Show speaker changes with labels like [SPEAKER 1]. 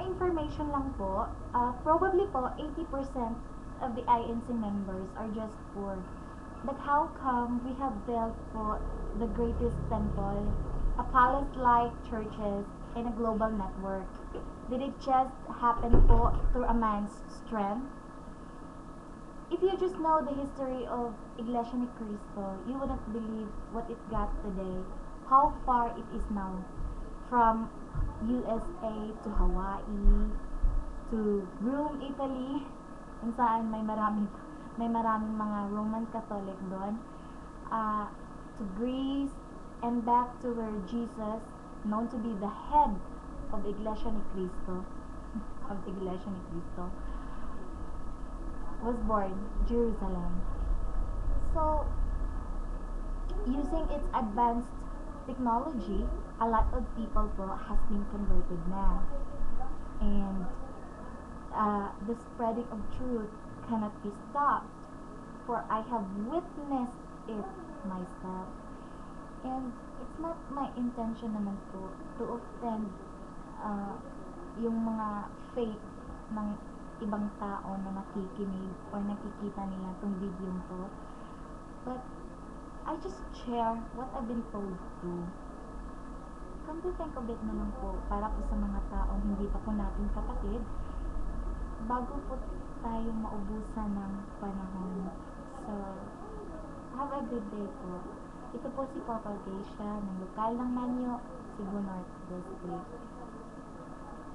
[SPEAKER 1] information lang po, probably po 80% of the INC members are just poor. But how come we have built po the greatest temple, a palace-like churches, and a global network? Did it just happen po through a man's strength? If you just know the history of Iglesia ni Cristo, you wouldn't believe what it got today, how far it is now. From USA to Hawaii to Rome, Italy, kung saan may maraming mga Roman Catholic doon, to Greece, and back to where Jesus, known to be the head of Iglesia ni Cristo, was born, Jerusalem. So, using its advanced technology, a lot of people po has been converted na. And the spreading of truth cannot be stopped, for I have witnessed it myself. And it's not my intention naman po to offend yung mga faith ng ibang tao na nakikinig or nakikita nila tong video to. But I just share what I've been told to. Come to think of it naman po, para po sa mga taong hindi pa po natin kapatid, bago po tayo maubusan ng panahon. So, have a good day po. Ito po si Papa Geisha ng lokal ng Manyo, Cebu North District.